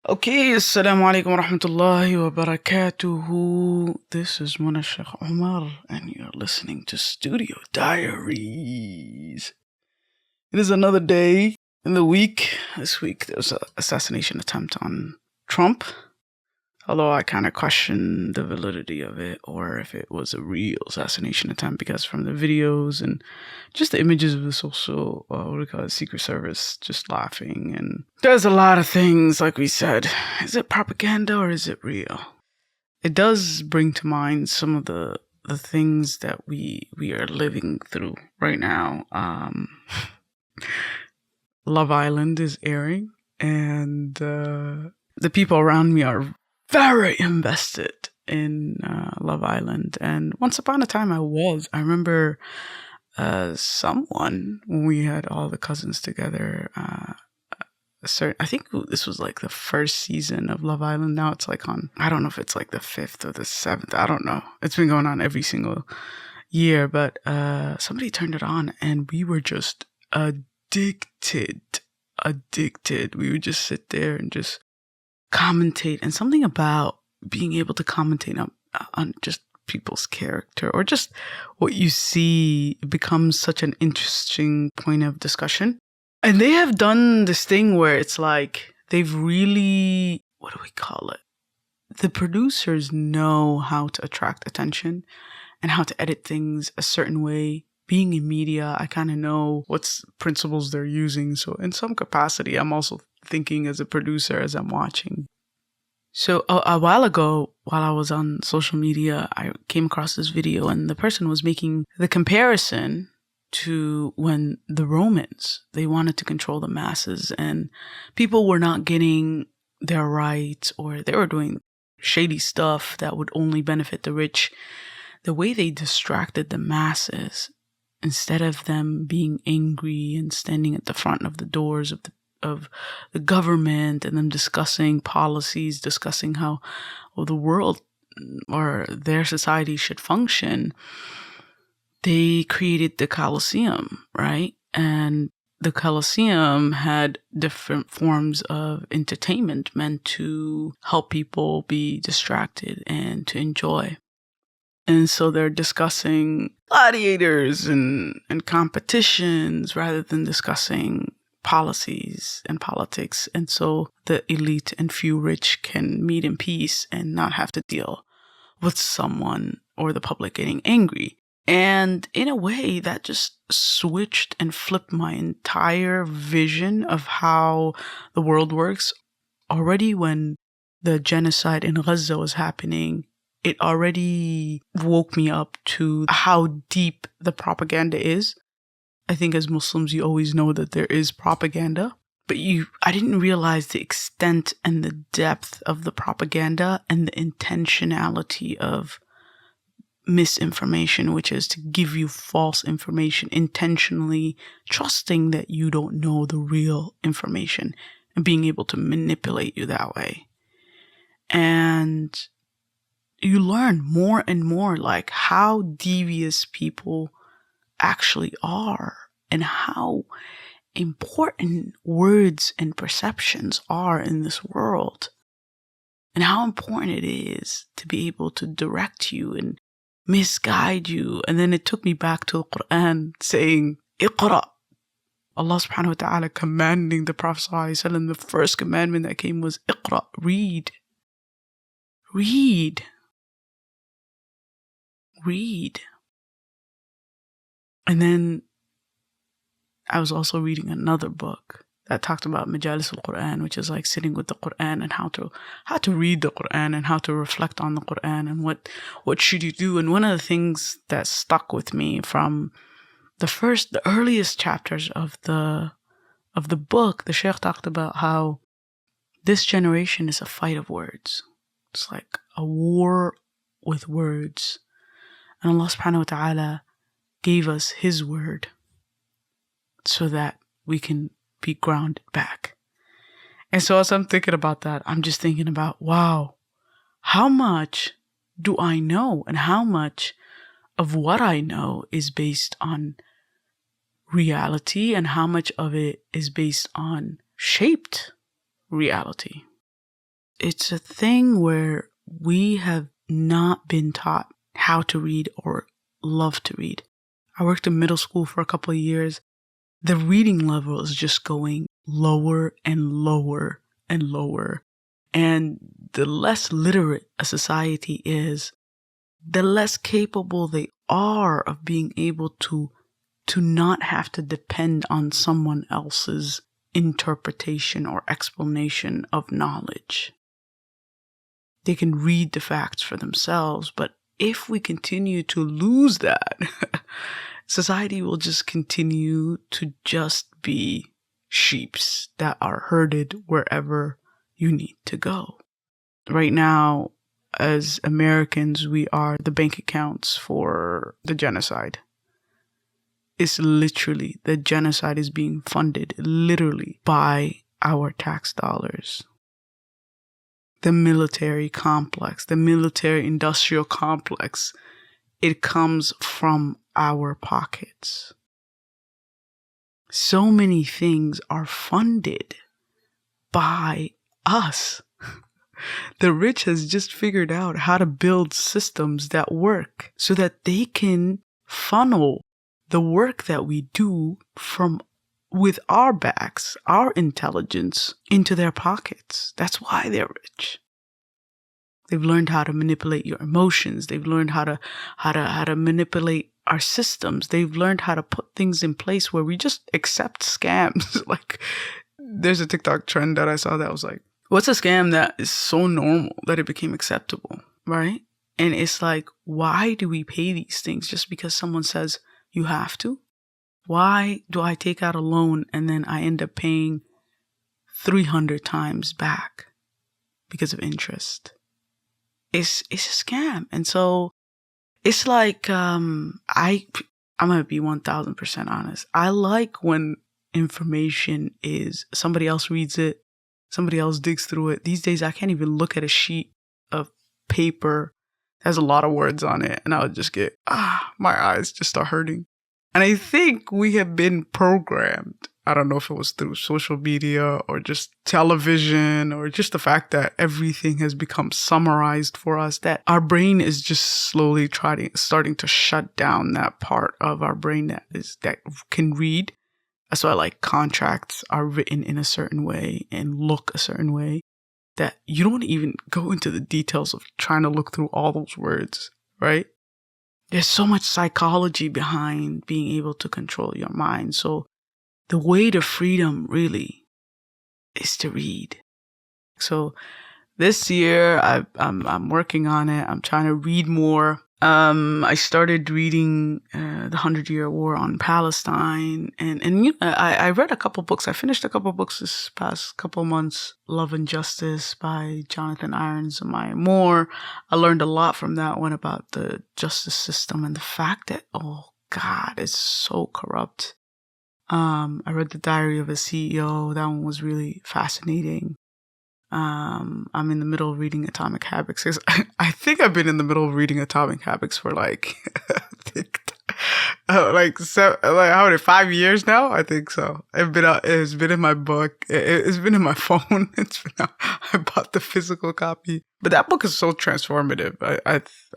Okay, Assalamu alaikum wa rahmatullahi wa barakatuhu. This is Mona Sheikh Omar, and you're listening to Studio Diaries. It is another day in the week. This week there was an assassination attempt on Trump, although I kind of question the validity of it or if it was a real assassination attempt, because from the videos and just the images of the social, Secret Service just laughing, and there's a lot of things, like we said, is it propaganda or is it real? It does bring to mind some of the things that we are living through right now. Love Island is airing, and the people around me are very invested in Love Island. And once upon a time I remember someone, when we had all the cousins together, I think this was like the first season of Love Island. Now it's like I don't know if it's like the 5th or the 7th. I don't know. It's been going on every single year, but somebody turned it on and we were just addicted. We would just sit there and just commentate, and something about being able to commentate on just people's character or just what you see becomes such an interesting point of discussion. And they have done this thing where it's like they've really, what do we call it? The producers know how to attract attention and how to edit things a certain way. Being in media, I kind of know what's principles they're using. So in some capacity, I'm also thinking as a producer as I'm watching. So a while ago, while I was on social media, I came across this video, and the person was making the comparison to when the Romans, they wanted to control the masses and people were not getting their rights, or they were doing shady stuff that would only benefit the rich. The way they distracted the masses, instead of them being angry and standing at the front of the doors of the government and them discussing policies, discussing how the world or their society should function, they created the Colosseum, right? And the Colosseum had different forms of entertainment meant to help people be distracted and to enjoy. And so they're discussing gladiators and competitions rather than discussing policies and politics. And so the elite and few rich can meet in peace and not have to deal with someone or the public getting angry. And in a way, that just switched and flipped my entire vision of how the world works. Already when the genocide in Gaza was happening, it already woke me up to how deep the propaganda is. I think as Muslims, you always know that there is propaganda, but I didn't realize the extent and the depth of the propaganda and the intentionality of misinformation, which is to give you false information, intentionally trusting that you don't know the real information and being able to manipulate you that way. And you learn more and more like how devious people actually are and how important words and perceptions are in this world, and how important it is to be able to direct you and misguide you. And then it took me back to the Quran saying, Iqra. Allah subhanahu wa ta'ala commanding the Prophet sallallahu alaihi wasallam, the first commandment that came was Iqra, read. And then I was also reading another book that talked about Majalis al-Quran, which is like sitting with the Quran and how to read the Quran and how to reflect on the Quran and what should you do. And one of the things that stuck with me from the earliest chapters of the book, the Sheikh talked about how this generation is a fight of words. It's like a war with words. And Allah subhanahu wa ta'ala gave us His word so that we can be grounded back. And so as I'm thinking about that, I'm just thinking about, wow, how much do I know, and how much of what I know is based on reality, and how much of it is based on shaped reality. it's a thing where we have not been taught how to read or love to read. I worked in middle school for a couple of years. The reading level is just going lower and lower and lower. And the less literate a society is, the less capable they are of being able to not have to depend on someone else's interpretation or explanation of knowledge. They can read the facts for themselves, but if we continue to lose that, society will just continue to just be sheeps that are herded wherever you need to go. Right now, as Americans, we are the bank accounts for the genocide. It's literally, the genocide is being funded literally by our tax dollars. The military complex, the military industrial complex, it comes from our pockets. So many things are funded by us. The rich has just figured out how to build systems that work so that they can funnel the work that we do from with our backs, our intelligence, into their pockets. That's why they're rich. They've learned how to manipulate your emotions. They've learned how to manipulate our systems. They've learned how to put things in place where we just accept scams. Like, there's a TikTok trend that I saw that was like, what's a scam that is so normal that it became acceptable, right? And it's like, why do we pay these things just because someone says you have to? Why do I take out a loan and then I end up paying 300 times back because of interest? It's a scam. And so it's like, I'm going to be 1000% honest. I like when information is, somebody else reads it, somebody else digs through it. These days, I can't even look at a sheet of paper that has a lot of words on it, and I would just get, my eyes just start hurting. And I think we have been programmed. I don't know if it was through social media or just television or just the fact that everything has become summarized for us, that our brain is just slowly starting to shut down that part of our brain that can read. That's why, like, contracts are written in a certain way and look a certain way that you don't even go into the details of trying to look through all those words, right? There's so much psychology behind being able to control your mind. So the way to freedom really is to read. So this year I'm working on it. I'm trying to read more. I started reading the 100-Year War on Palestine, and you know, I read a couple books. I finished a couple books this past couple months. Love and Justice by Jonathan Irons and Maya Moore. I learned a lot from that one about the justice system and the fact that, oh God, it's so corrupt. I read The Diary of a CEO. That one was really fascinating. I'm in the middle of reading Atomic Habits. I think I've been in the middle of reading Atomic Habits for like, how many, 5 years now? I think so. It's been in my book. It's been in my phone. I bought the physical copy. But that book is so transformative.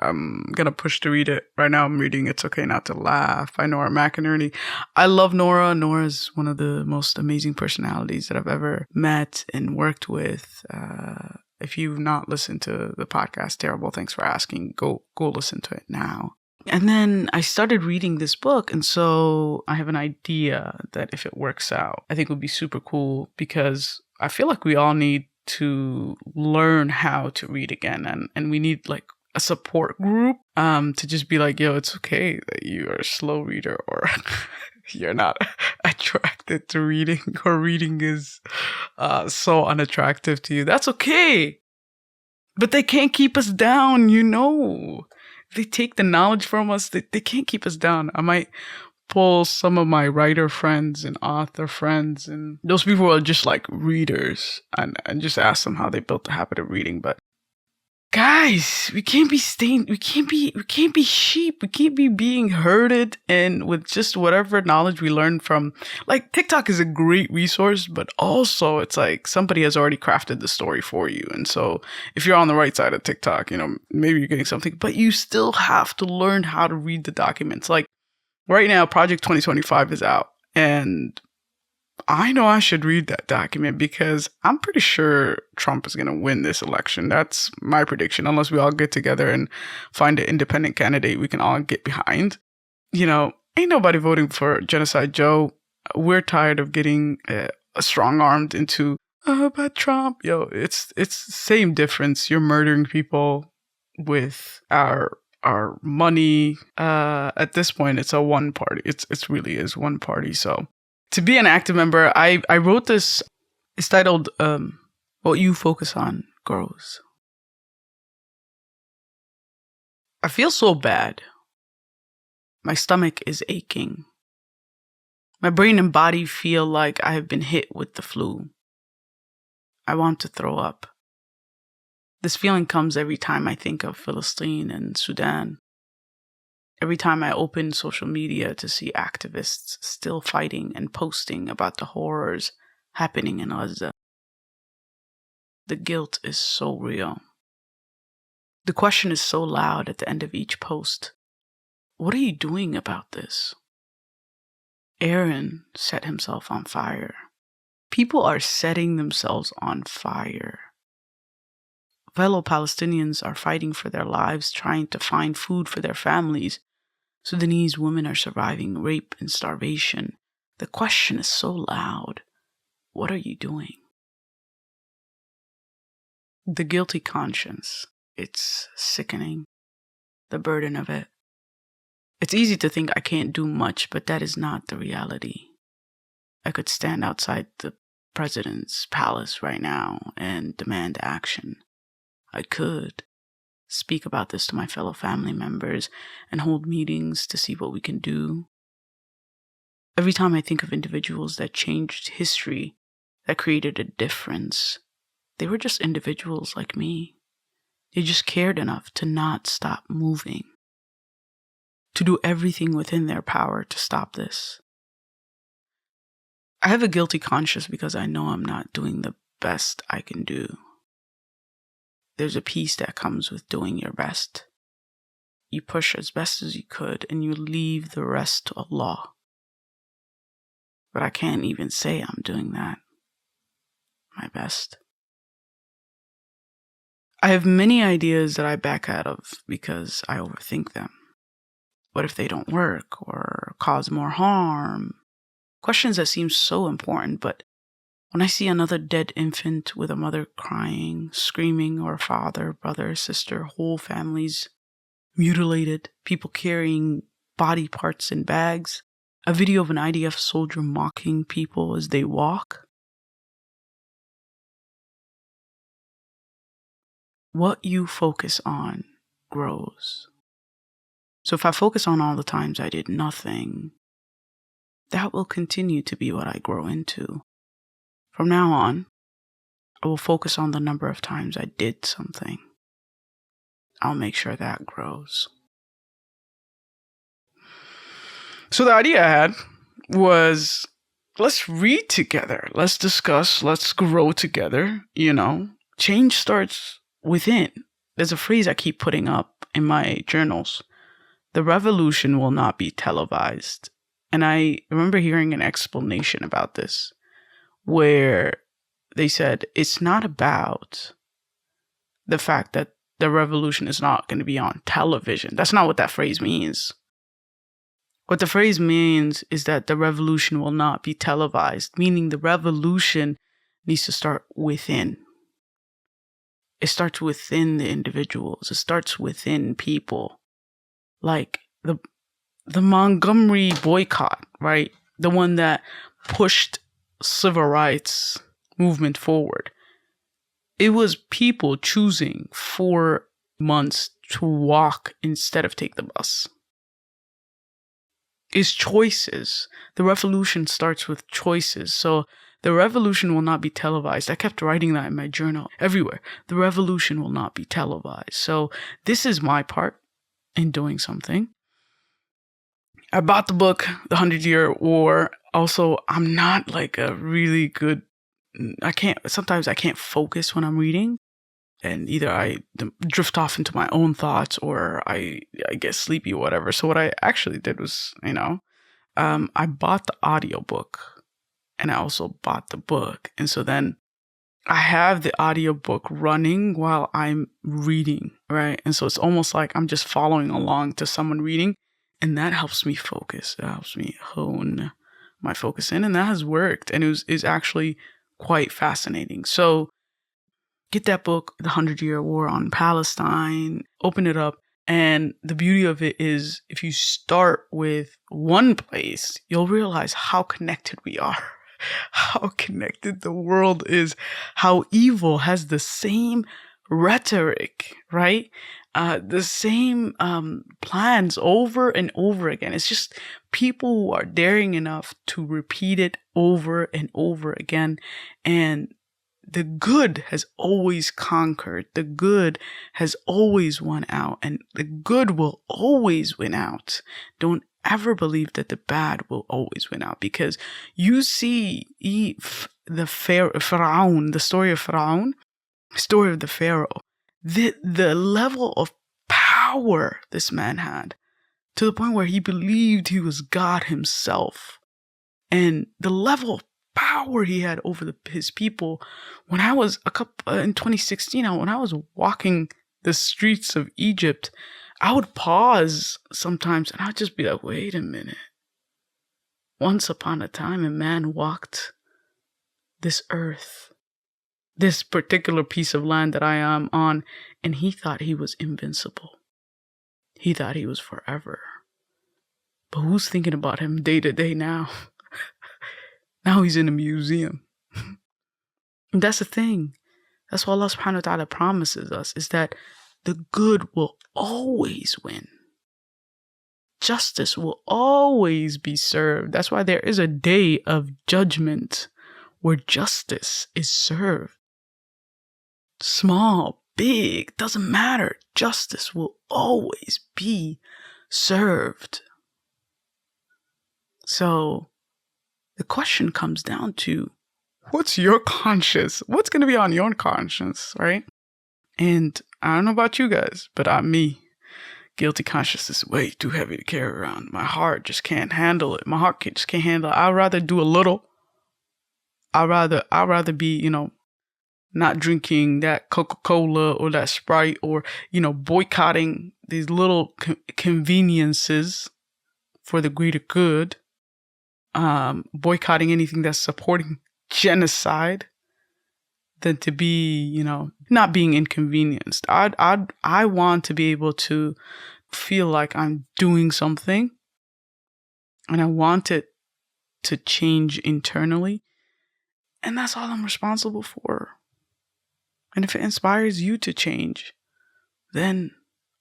I'm gonna push to read it. Right now I'm reading It's Okay Not to Laugh by Nora McInerney. I love Nora. Nora's one of the most amazing personalities that I've ever met and worked with. If you've not listened to the podcast, terrible, thanks for asking. Go listen to it now. And then I started reading this book, and so I have an idea that if it works out, I think it would be super cool, because I feel like we all need to learn how to read again, and we need like a support group to just be like, yo, it's okay that you are a slow reader or you're not attracted to reading, or reading is so unattractive to you. That's okay. But they can't keep us down, you know. They take the knowledge from us. They can't keep us down. I might pull some of my writer friends and author friends and those people who are just like readers and just ask them how they built the habit of reading. But guys, we can't be sheep. We can't be being herded and with just whatever knowledge we learn from, like, TikTok is a great resource, but also it's like somebody has already crafted the story for you. And so if you're on the right side of TikTok, maybe you're getting something, but you still have to learn how to read the documents. Like right now, Project 2025 is out, and I know I should read that document because I'm pretty sure Trump is going to win this election. That's my prediction, unless we all get together and find an independent candidate we can all get behind. Ain't nobody voting for Genocide Joe. We're tired of getting strong-armed into, about Trump. It's the same difference. You're murdering people with our money. At this point, it's a one party. It's really is one party. So to be an active member, I wrote this. It's titled "What You Focus On Grows." I feel so bad. My stomach is aching. My brain and body feel like I have been hit with the flu. I want to throw up. This feeling comes every time I think of Palestine and Sudan. Every time I open social media to see activists still fighting and posting about the horrors happening in Gaza. The guilt is so real. The question is so loud at the end of each post. What are you doing about this? Aaron set himself on fire. People are setting themselves on fire. Fellow Palestinians are fighting for their lives, trying to find food for their families. Sudanese women are surviving rape and starvation. The question is so loud. What are you doing? The guilty conscience. It's sickening. The burden of it. It's easy to think I can't do much, but that is not the reality. I could stand outside the president's palace right now and demand action. I could speak about this to my fellow family members and hold meetings to see what we can do. Every time I think of individuals that changed history, that created a difference, they were just individuals like me. They just cared enough to not stop moving, to do everything within their power to stop this. I have a guilty conscience because I know I'm not doing the best I can do. There's a peace that comes with doing your best. You push as best as you could and you leave the rest to Allah. But I can't even say I'm doing that. My best. I have many ideas that I back out of because I overthink them. What if they don't work or cause more harm? Questions that seem so important, but when I see another dead infant with a mother crying, screaming, or a father, brother, sister, whole families mutilated, people carrying body parts in bags, a video of an IDF soldier mocking people as they walk. What you focus on grows. So if I focus on all the times I did nothing, that will continue to be what I grow into. From now on, I will focus on the number of times I did something. I'll make sure that grows. So the idea I had was, let's read together. Let's discuss. Let's grow together. Change starts within. There's a phrase I keep putting up in my journals. The revolution will not be televised. And I remember hearing an explanation about this where they said it's not about the fact that the revolution is not going to be on television. That's not what that phrase means. What the phrase means is that the revolution will not be televised, meaning the revolution needs to start within. It starts within the individuals. It starts within people. Like the Montgomery boycott, right? The one that pushed civil rights movement forward. It was people choosing for months to walk instead of take the bus. It's choices. The revolution starts with choices. So The revolution will not be televised. I kept writing that in my journal everywhere. The revolution will not be televised. So this is my part in doing something. I bought the book, The 100-Year War. Also, I'm not like a really good, sometimes I can't focus when I'm reading. And either I drift off into my own thoughts or I get sleepy or whatever. So what I actually did was, I bought the audiobook and I also bought the book. And so then I have the audiobook running while I'm reading, right? And so it's almost like I'm just following along to someone reading. And that helps me focus. It helps me hone my focus in. And that has worked. And is actually quite fascinating. So get that book, The 100-Year War on Palestine, open it up. And the beauty of it is if you start with one place, you'll realize how connected we are, how connected the world is, how evil has the same rhetoric, right? The same plans over and over again. It's just people who are daring enough to repeat it over and over again. And the good has always conquered. The good has always won out. And the good will always win out. Don't ever believe that the bad will always win out. Because you see the Pharaoh, the story of Pharaoh, story of the Pharaoh, the level of power this man had, to the point where he believed he was God himself. And the level of power he had over his people. When I was in 2016, when I was walking the streets of Egypt, I would pause sometimes and I'd just be like, wait a minute. Once upon a time, a man walked this earth, this particular piece of land that I am on, and he thought he was invincible. He thought he was forever. But who's thinking about him day to day now? Now he's in a museum. And that's the thing. That's what Allah subhanahu wa ta'ala promises us, is that the good will always win. Justice will always be served. That's why there is a day of judgment where justice is served. Small, big, doesn't matter. Justice will always be served. So the question comes down to, what's your conscience? What's going to be on your conscience, right? And I don't know about you guys, but me, guilty conscience is way too heavy to carry around. My heart just can't handle it. My heart just can't handle it. I'd rather do a little. I'd rather be, not drinking that Coca-Cola or that Sprite, or, boycotting these little conveniences for the greater good. Boycotting anything that's supporting genocide, than to be, not being inconvenienced. I want to be able to feel like I'm doing something, and I want it to change internally, and that's all I'm responsible for. And if it inspires you to change, then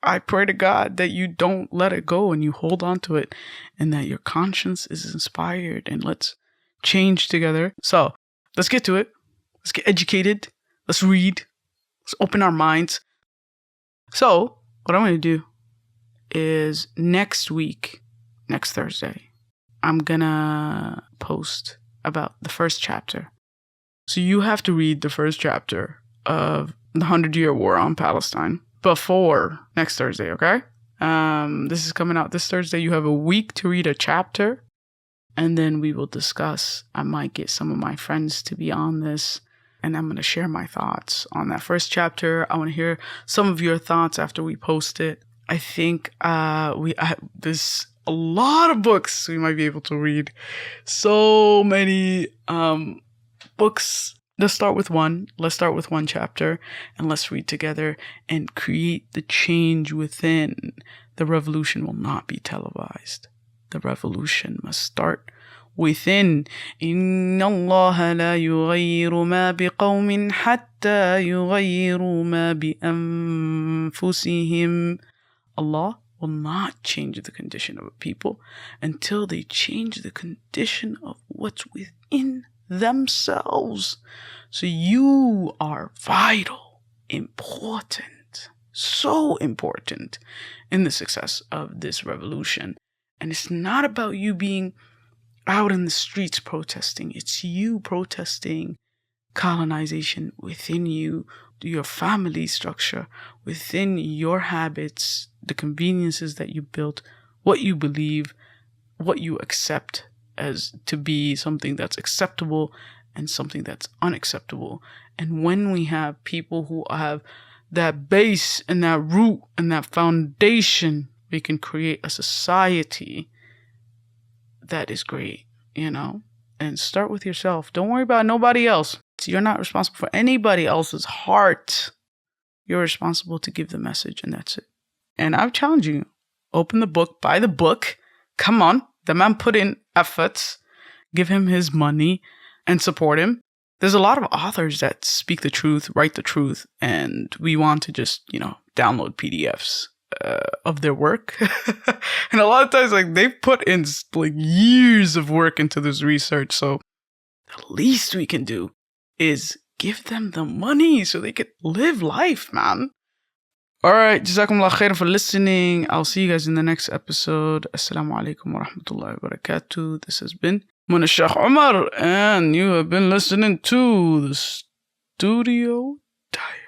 I pray to God that you don't let it go and you hold on to it, and that your conscience is inspired, and let's change together. So let's get to it. Let's get educated. Let's read. Let's open our minds. So what I'm going to do is next Thursday, I'm going to post about the first chapter. So you have to read the first chapter of the 100-Year War on Palestine before next Thursday, okay? This is coming out this Thursday. You have a week to read a chapter, and then we will discuss. I might get some of my friends to be on this, and I'm going to share my thoughts on that first chapter. I want to hear some of your thoughts after we post it. I think there's a lot of books we might be able to read. So many books. Let's start with one. Let's start with one chapter, and let's read together and create the change within. The revolution will not be televised. The revolution must start within. إِنَّ اللَّهَ لَا يُغَيِّرُ مَا بِقَوْمٍ حَتَّى يُغَيِّرُوا مَا بِأَنفُسِهِمْ. Allah will not change the condition of a people until they change the condition of what's within themselves. So you are vital, important, so important in the success of this revolution. And it's not about you being out in the streets protesting. It's you protesting colonization within you, your family structure, within your habits, the conveniences that you built, what you believe, what you accept as to be something that's acceptable and something that's unacceptable. And when we have people who have that base and that root and that foundation, we can create a society that is great, and start with yourself. Don't worry about nobody else. You're not responsible for anybody else's heart. You're responsible to give the message, and that's it. And I challenge you, open the book, buy the book. Come on. The man put in efforts. Give him his money and support him. There's a lot of authors that speak the truth, write the truth, and we want to just, download PDFs of their work. And a lot of times, they've put in years of work into this research. So the least we can do is give them the money so they could live life, man. All right, jazakumullah khairan for listening. I'll see you guys in the next episode. Assalamu alaikum wa rahmatullahi wa barakatuh. This has been Muna Sheikh Umar, and you have been listening to the Studio Diary.